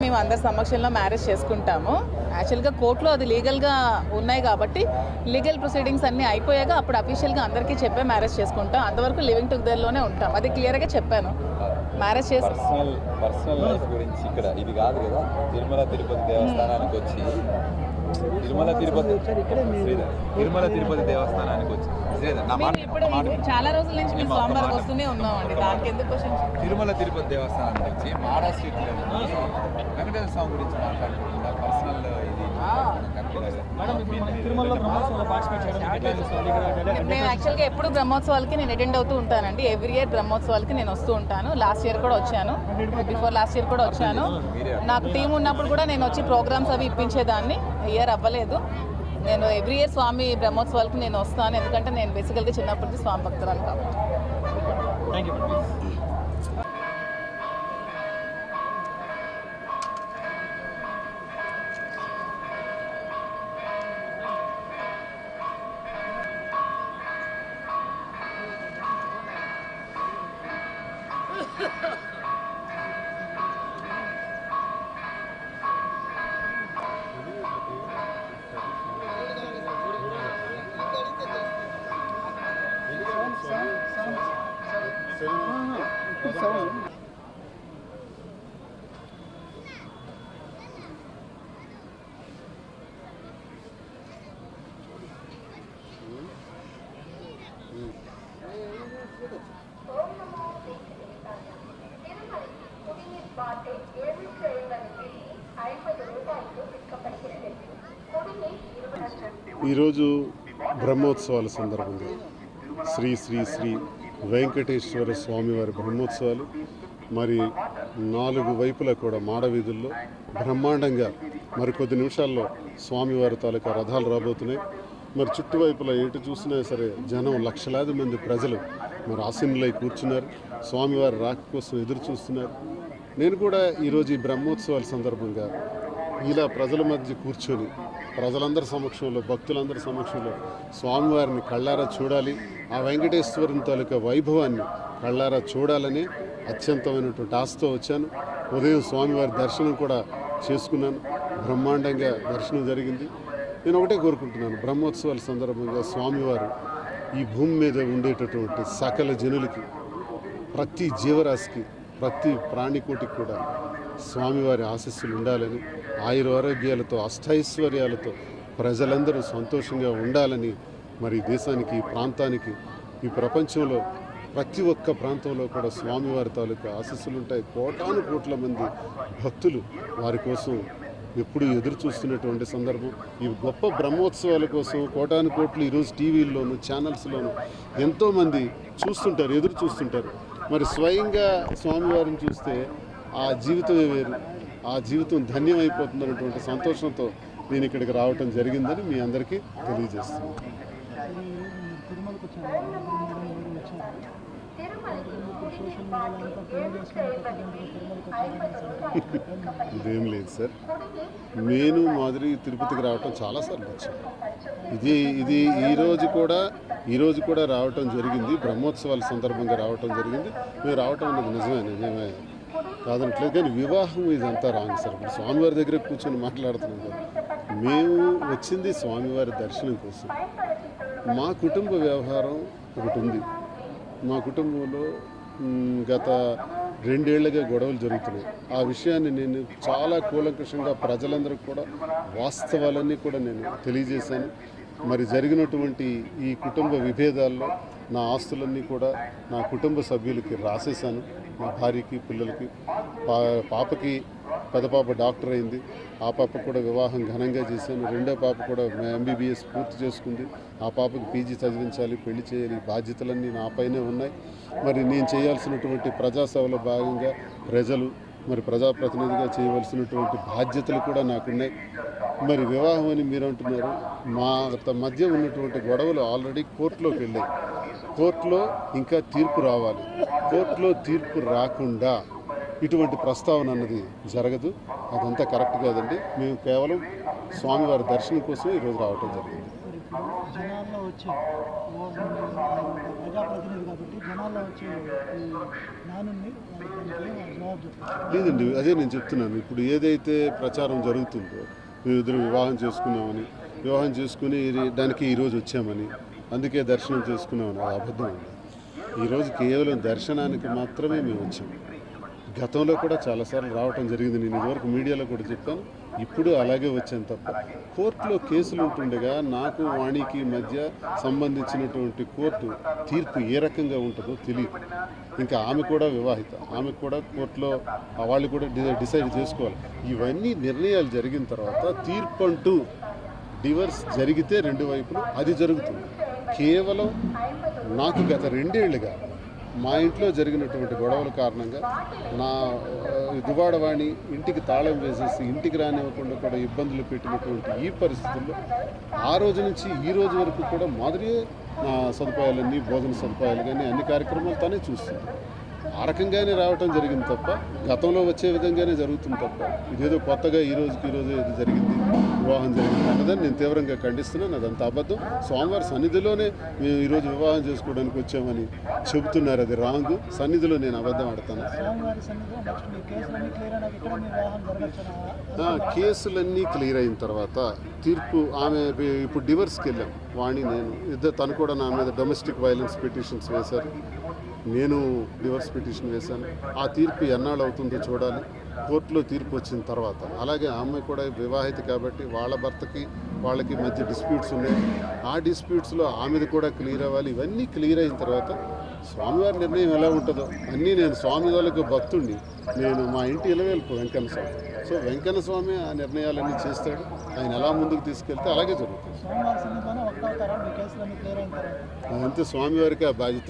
మేము అందరి సమక్షంలో మ్యారేజ్ చేసుకుంటాము. యాక్చువల్గా కోర్టులో అది లీగల్గా ఉన్నాయి కాబట్టి లీగల్ ప్రొసీడింగ్స్ అన్నీ అయిపోయాక అప్పుడు అఫీషియల్గా అందరికీ చెప్పే మ్యారేజ్ చేసుకుంటాం. అంతవరకు లివింగ్ టుగెదర్లోనే ఉంటాం. అది క్లియర్గా చెప్పాను. మ్యారేజ్ చేసి పర్సనల్ లైఫ్ గురించి ఇక్కడ ఇది కాదు కదా, తిరుమల తిరుపతి దేవస్థానానికి వచ్చి తిరుమల తిరుపతి దేవస్థానానికి వచ్చి ఇప్పుడు చాలా రోజుల నుంచి మేము సోమవారం వస్తూనే ఉన్నామండి. దానికి ఎందుకు క్వశ్చన్? తిరుమల తిరుపతి దేవస్థానానికి వచ్చి మాడా స్ట్రీట్ వెంకటేశ్వర స్వామి గురించి మాట్లాడుకుంటున్నారు. పర్సనల్ నేను యాక్చువల్గా ఎప్పుడు బ్రహ్మోత్సవాలకి నేను అటెండ్ అవుతూ ఉంటానండి. ఎవ్రీ ఇయర్ బ్రహ్మోత్సవాలకి నేను వస్తూ ఉంటాను. లాస్ట్ ఇయర్ కూడా వచ్చాను, బిఫోర్ లాస్ట్ ఇయర్ కూడా వచ్చాను. నాకు టీం ఉన్నప్పుడు కూడా నేను వచ్చి ప్రోగ్రామ్స్ అవి ఇప్పించేదాన్ని. ఇయర్ అవ్వలేదు. నేను ఎవ్రీ ఇయర్ స్వామి బ్రహ్మోత్సవాలకి నేను వస్తాను, ఎందుకంటే నేను బేసికల్గా చిన్నప్పటి స్వామి భక్తురాలు కాబట్టి. ఈరోజు బ్రహ్మోత్సవాల సందర్భంగా శ్రీ శ్రీ శ్రీ వెంకటేశ్వర స్వామివారి బ్రహ్మోత్సవాలు మరి 4 వైపులా కూడా మాడవీధుల్లో బ్రహ్మాండంగా మరికొద్ది నిమిషాల్లో స్వామివారి తాలూకా రథాలు రాబోతున్నాయి. మరి చుట్టువైపులా ఎటు చూసినా సరే జనం లక్షలాది మంది ప్రజలు మరి ఆసీనులై కూర్చున్నారు. స్వామివారి రాక కోసం ఎదురు చూస్తున్నారు. నేను కూడా ఈరోజు ఈ బ్రహ్మోత్సవాల సందర్భంగా ఇలా ప్రజల మధ్య కూర్చొని ప్రజలందరి సమక్షంలో భక్తులందరి సమక్షంలో స్వామివారిని కళ్ళారా చూడాలి, ఆ వెంకటేశ్వరుని తాలూకా వైభవాన్ని కళ్ళారా చూడాలని అత్యంతమైనటువంటి ఆశతో వచ్చాను. ఉదయం స్వామివారి దర్శనం కూడా చేసుకున్నాను. బ్రహ్మాండంగా దర్శనం జరిగింది. నేను ఒకటే కోరుకుంటున్నాను, బ్రహ్మోత్సవాల సందర్భంగా స్వామివారు ఈ భూమి మీద ఉండేటటువంటి సకల జనులకి, ప్రతి జీవరాశికి, ప్రతి ప్రాణికోటికి కూడా స్వామివారి ఆశీస్సులు ఉండాలని, ఆయురారోగ్యాలతో అష్టైశ్వర్యాలతో ప్రజలందరూ సంతోషంగా ఉండాలని, మరి దేశానికి, ఈ ప్రాంతానికి, ఈ ప్రపంచంలో ప్రతి ఒక్క ప్రాంతంలో కూడా స్వామివారి తాలూకా ఆశీస్సులు ఉంటాయి. కోటాను కోట్ల మంది భక్తులు వారి కోసం ఎప్పుడు ఎదురు చూస్తున్నటువంటి సందర్భం. ఈ గొప్ప బ్రహ్మోత్సవాల కోసం కోటాను కోట్లు ఈరోజు టీవీల్లోనూ ఛానల్స్లోనూ ఎంతోమంది చూస్తుంటారు, ఎదురు చూస్తుంటారు. మరి స్వయంగా స్వామివారిని చూస్తే ఆ జీవితమే వేరు, ఆ జీవితం ధన్యమైపోతుందన్నటువంటి సంతోషంతో నేను ఇక్కడికి రావటం జరిగిందని మీ అందరికీ తెలియజేస్తున్నాను. ఇదేం లేదు సార్, నేను మాదిరి తిరుపతికి రావటం చాలాసార్లు వచ్చాను. ఇది ఈరోజు కూడా రావటం జరిగింది. బ్రహ్మోత్సవాల సందర్భంగా రావటం జరిగింది. మేము రావటం అన్నది నిజమే కాదనట్లేదు. కానీ వివాహం ఇదంతా రాంగ్ సార్. ఇప్పుడు స్వామివారి దగ్గర కూర్చొని మాట్లాడుతున్నాం కదా. మేము వచ్చింది స్వామివారి దర్శనం కోసం. మా కుటుంబ వ్యవహారం ఒకటి ఉంది. మా కుటుంబంలో గత 2 ఏళ్లుగా గొడవలు జరుగుతున్నాయి. ఆ విషయాన్ని నేను చాలా కూలంకషంగా ప్రజలందరికీ కూడా వాస్తవాలన్నీ కూడా నేను తెలియజేశాను. మరి జరిగినటువంటి ఈ కుటుంబ విభేదాల్లో నా ఆస్తులన్నీ కూడా నా కుటుంబ సభ్యులకి రాసేశాను. మా భార్యకి, పిల్లలకి. పాపకి పెద్ద పాప డాక్టర్ అయింది. ఆ పాప కూడా వివాహం ఘనంగా చేశాను. రెండో పాప కూడా MBBS పూర్తి చేసుకుంది. ఆ పాపకి PG చదివించాలి, పెళ్లి చేయాలి. బాధ్యతలన్నీ నాపైనే ఉన్నాయి. మరి నేను చేయాల్సినటువంటి ప్రజాసేవలో భాగంగా ప్రజలు, మరి ప్రజాప్రతినిధిగా చేయవలసినటువంటి బాధ్యతలు కూడా నాకున్నాయి. మరి వివాహం అని మీరు అంటున్నారు. మా మధ్య ఉన్నటువంటి గొడవలు ఆల్రెడీ కోర్టులోకి వెళ్ళాయి. కోర్టులో ఇంకా తీర్పు రావాలి. కోర్టులో తీర్పు రాకుండా ఇటువంటి ప్రస్తావన అన్నది జరగదు. అదంతా కరెక్ట్ కాదండి. మేము కేవలం స్వామివారి దర్శనం కోసం ఈరోజు రావటం జరిగింది. జనాల్లో వచ్చే ప్రజాప్రతినిధి కాబట్టి జనాల్లో వచ్చే ఈ నానుని జవాబు చెప్తారు. లేదండి, అదే నేను చెప్తున్నాను. ఇప్పుడు ఏదైతే ప్రచారం జరుగుతుందో మేమిద్దరు వివాహం చేసుకున్నామని, వివాహం చేసుకుని దానికి ఈరోజు వచ్చామని, అందుకే దర్శనం చేసుకున్నామని, అది అబద్ధం అండి. ఈరోజు కేవలం దర్శనానికి మాత్రమే మేము వచ్చాము. గతంలో కూడా చాలాసార్లు రావటం జరిగింది. నేను ఇదివరకు మీడియాలో కూడా చెప్పాను, ఇప్పుడు అలాగే వచ్చాను తప్ప కోర్టులో కేసులు ఉంటుండగా నాకు వాణికి మధ్య సంబంధించినటువంటి కోర్టు తీర్పు ఏ రకంగా ఉంటుందో తెలియదు. ఇంకా ఆమె కూడా వివాహిత, ఆమెకు కూడా కోర్టులో వాళ్ళు కూడా డిసైడ్ చేసుకోవాలి. ఇవన్నీ నిర్ణయాలు జరిగిన తర్వాత తీర్పు అంటూ డివర్స్ జరిగితే రెండు వైపులు అది జరుగుతుంది. కేవలం నాకు గత 2 ఏళ్లుగా మా ఇంట్లో జరిగినటువంటి గొడవల కారణంగా నా దువాడవాణి ఇంటికి తాళం వేసేసి ఇంటికి రానివ్వకుండా కూడా ఇబ్బందులు పెట్టినటువంటి ఈ పరిస్థితుల్లో ఆ రోజు నుంచి ఈ రోజు వరకు కూడా మాదిరియే నా సదుపాయాలన్నీ, భోజన సదుపాయాలు కానీ అన్ని కార్యక్రమాలు తనే చూస్తుంది. ఆ రకంగానే రావటం జరిగింది తప్ప గతంలో వచ్చే విధంగానే జరుగుతుంది తప్ప ఇదేదో కొత్తగా ఈ రోజుకి ఈరోజు ఇది జరిగింది, వివాహం జరిగింది అన్నదని నేను తీవ్రంగా ఖండిస్తున్నాను. అదంతా అబద్ధం. స్వామివారి సన్నిధిలోనే మేము ఈరోజు వివాహం చేసుకోవడానికి వచ్చామని చెబుతున్నారు, అది రాంగ్. సన్నిధిలో నేను అబద్ధం ఆడతాను. కేసులన్నీ క్లియర్ అయిన తర్వాత తీర్పు ఆమె ఇప్పుడు డివర్స్కి వెళ్ళాం. వాణి నేను ఇద్దరు, తను కూడా నా మీద డొమెస్టిక్ వైలెన్స్ పిటిషన్స్ వేశారు, నేను డివర్స్ పిటిషన్ వేశాను. ఆ తీర్పు ఎన్నాళ్ళు అవుతుందో చూడాలి. కోర్టులో తీర్పు వచ్చిన తర్వాత అలాగే ఆమె కూడా వివాహిత కాబట్టి వాళ్ళ భర్తకి వాళ్ళకి మధ్య డిస్ప్యూట్స్ ఉన్నాయి. ఆ డిస్ప్యూట్స్లో ఆమెది కూడా క్లియర్ అవ్వాలి. ఇవన్నీ క్లియర్ అయిన తర్వాత స్వామివారి నిర్ణయం ఎలా ఉంటుందో అన్నీ, నేను స్వామి వాళ్ళకి భక్తుడిని, నేను మా ఇంటి ఇలవేల్పు వెంకన్న స్వామి. సో వెంకన్న స్వామి ఆ నిర్ణయాలన్నీ చేస్తాడు. ఆయన ఎలా ముందుకు తీసుకెళ్తే అలాగే జరుగుతుంది. అదంతే స్వామివారికి ఆ బాధ్యత.